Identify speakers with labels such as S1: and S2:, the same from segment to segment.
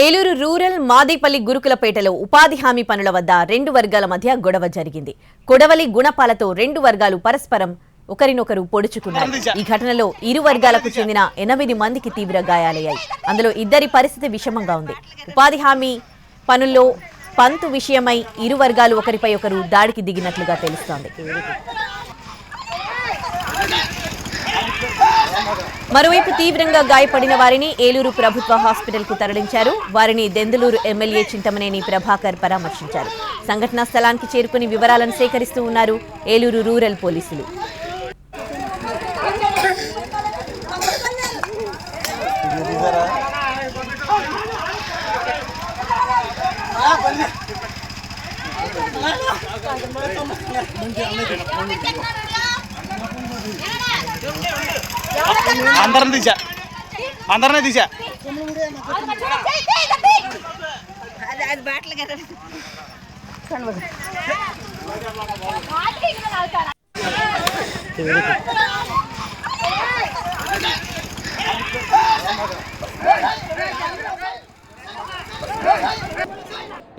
S1: Eluru rural Madepalli గురుకులపేటలో ఉపాధి హామీ పనుల వద్ద రెండు వర్గాల మధ్య గొడవ జరిగింది. కొడవలి గుణపాలతో రెండు వర్గాలు పరస్పరం ఒకరినొకరు పొడుచుకున్నారు. ఈ ఘటనలో ఇరు వర్గాలకు చెందిన 8 మందికి తీవ్ర గాయాలయ్యాయి. అందులో ఇద్దరి పరిస్థితి విషమంగా ఉంది. ఉపాధి హామీ పనుల్లో పంతు విషయమై ఇరు వర్గాలు ఒకరిపై ఒకరు దాడికి దిగినట్లుగా తెలుస్తోంది. మరోవైపు తీవ్రంగా గాయపడిన వారిని ఏలూరు ప్రభుత్వ హాస్పిటల్ కు తరలించారు. వారిని దెందులూరు ఎమ్మెల్యే చింతమనేని ప్రభాకర్ పరామర్శించారు. సంఘటనా స్థలానికి చేరుకుని వివరాలను సేకరిస్తూ ఉన్నారు ఏలూరు రూరల్ పోలీసులు.
S2: అందరినీ తీసా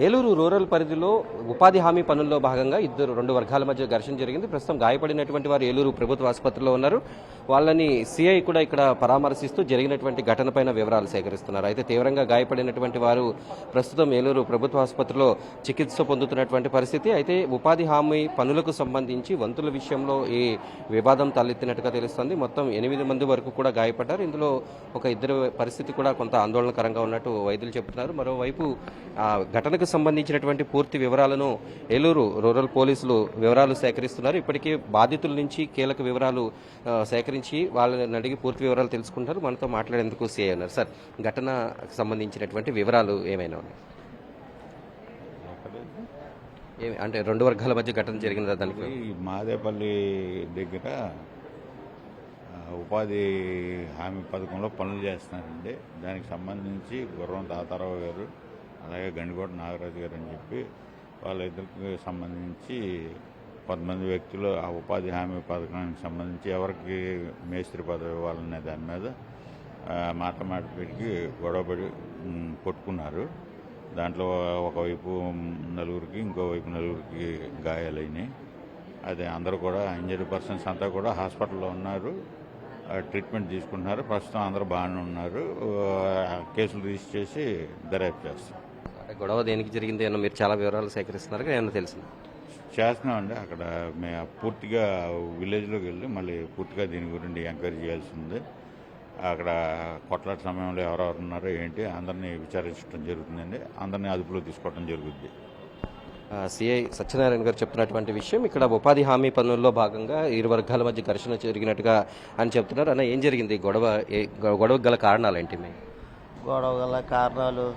S3: ఏలూరు రూరల్ పరిధిలో ఉపాధి హామీ పనుల్లో భాగంగా రెండు వర్గాల మధ్య ఘర్షణ జరిగింది. ప్రస్తుతం గాయపడినటువంటి వారు ఏలూరు ప్రభుత్వ ఆసుపత్రిలో ఉన్నారు. వాళ్ళని సిఐ కూడా ఇక్కడ పరామర్శిస్తూ జరిగినటువంటి ఘటనపైన వివరాలు సేకరిస్తున్నారు. అయితే తీవ్రంగా గాయపడినటువంటి వారు ప్రస్తుతం ఏలూరు ప్రభుత్వ ఆసుపత్రిలో చికిత్స పొందుతున్నటువంటి పరిస్థితి. అయితే ఉపాధి హామీ పనులకు సంబంధించి వంతుల విషయంలో ఈ వివాదం తలెత్తినట్టుగా తెలుస్తోంది. మొత్తం 8 మంది వరకు కూడా గాయపడ్డారు. ఇందులో ఒక ఇద్దరు పరిస్థితి కూడా కొంత ఆందోళనకరంగా ఉన్నట్టు వైద్యులు చెబుతున్నారు. మరోవైపు ఘటనకు సంబంధించినటువంటి పూర్తి వివరాలను ఏలూరు రూరల్ పోలీసులు వివరాలు సేకరిస్తున్నారు. ఇప్పటికీ బాధితుల నుంచి కీలక వివరాలు సేకరించి వాళ్ళని అడిగి పూర్తి వివరాలు తెలుసుకుంటారు. మనతో మాట్లాడేందుకు సిఐ ఉన్నారు. సార్, ఘటనకు సంబంధించినటువంటి వివరాలు ఏమైనా ఉన్నాయి? అంటే రెండు వర్గాల మధ్య ఘటన జరిగిన దానికి
S4: మాదేపల్లి దగ్గర ఉపాధి హామీ పథకంలో పనులు చేస్తున్నారండి. దానికి సంబంధించి గుర్రం తాతారావు గారు అలాగే గండికోట నాగరాజు గారు అని చెప్పి వాళ్ళిద్దరికి సంబంధించి 10 మంది వ్యక్తులు ఆ ఉపాధి హామీ పథకానికి సంబంధించి ఎవరికి మేస్త్రి పదవి ఇవ్వాలనే దాని మీద మాటమాటికి గొడవపడి కొట్టుకున్నారు. దాంట్లో ఒకవైపు నలుగురికి ఇంకోవైపు నలుగురికి గాయాలైనాయి. అదే అందరూ కూడా ఇంజరీ పర్సన్స్ అంతా కూడా హాస్పిటల్లో ఉన్నారు, ట్రీట్మెంట్ తీసుకుంటున్నారు. ప్రస్తుతం అందరూ బాగానే ఉన్నారు. కేసులు రిజిస్టర్ చేసి దర్యాప్తు చేస్తారు.
S3: గొడవ దేనికి జరిగింది అన్న మీరు చాలా వివరాలు సేకరిస్తున్నారు, ఏమన్నా తెలిసింది?
S4: చేస్తున్నామండి. అక్కడ మేము పూర్తిగా విలేజ్లోకి వెళ్ళి మళ్ళీ పూర్తిగా దీని గురించి ఎంక్వైరీ చేయాల్సి ఉంది. అక్కడ కొట్లాట సమయంలో ఎవరెవరు ఉన్నారో ఏంటి అందరినీ విచారించడం జరుగుతుందండి. అందరినీ అదుపులో తీసుకోవడం జరుగుతుంది.
S3: సిఐ సత్యనారాయణ గారు చెప్తున్నటువంటి విషయం, ఇక్కడ ఉపాధి హామీ పనుల్లో భాగంగా ఇరు వర్గాల మధ్య ఘర్షణ జరిగినట్టుగా అని చెప్తున్నారు. అన్న, ఏం జరిగింది? గొడవ గల కారణాలు ఏంటి?
S5: గొడవ గల కారణాలు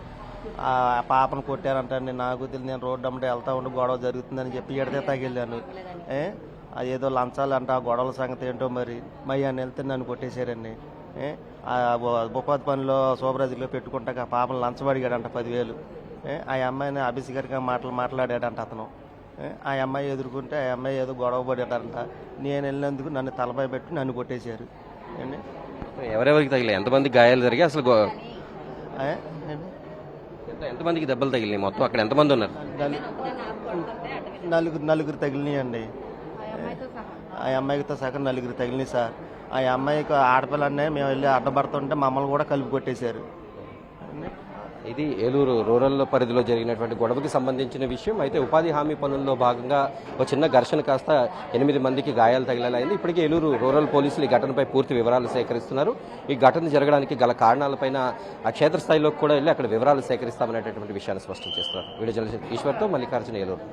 S5: ఆ పాపను కొట్టారంటండి. నాకు తెలియదు. నేను రోడ్డు అమ్మటే వెళ్తా ఉండి గొడవ జరుగుతుందని చెప్పి ఎడితే తగిలాను. ఏదో లంచాలు అంట. ఆ గొడవల సంగతి ఏంటో మరి మయ్యాన్ని వెళ్తే నన్ను కొట్టేశారండి. ఆ ఉపాధి పనిలో శోభరాజులో పెట్టుకుంటాక ఆ పాపను లంచం అడిగాడంట 10,000. ఆ అమ్మాయిని అభిషేకరంగా మాట్లాడాడంట అతను. ఆ అమ్మాయి ఎదుర్కొంటే ఆ అమ్మాయి ఏదో గొడవ పడాడంట. నేను వెళ్ళినందుకు నన్ను తలపై పెట్టి నన్ను కొట్టేశారు.
S3: ఎవరెవరికి తగిలి ఎంతమంది గాయాలు జరిగాయి? అసలు ఎంతమందికి దెబ్బలు తగిలినాయి? మొత్తం అక్కడ ఎంతమంది ఉన్నారు?
S5: నలుగురు తగిలినాయి అండి. ఆ అమ్మాయితో సగం నలుగురు తగిలినాయి సార్. ఆ అమ్మాయికి ఆడపిల్లనే మేము వెళ్ళి అడ్డపడుతుంటే మమ్మల్ని కూడా కలిపి కొట్టేశారు.
S3: ఇది ఏలూరు రూరల్ పరిధిలో జరిగినటువంటి గొడవకి సంబంధించిన విషయం. అయితే ఉపాధి హామీ పనుల్లో భాగంగా ఒక చిన్న ఘర్షణ కాస్త 8 మందికి గాయాలు తగిలేలాయింది. ఇప్పటికే ఏలూరు రూరల్ పోలీసులు ఈ ఘటనపై పూర్తి వివరాలు సేకరిస్తున్నారు. ఈ ఘటన జరగడానికి గల కారణాలపైన ఆ క్షేత్రస్థాయిలోకి కూడా వెళ్ళి అక్కడ వివరాలు సేకరిస్తామనేటటువంటి విషయాన్ని స్పష్టం చేస్తున్నారు. వీడియో జర్నలిస్ట్ ఈశ్వర్తో మల్లికార్జున, ఏలూరు.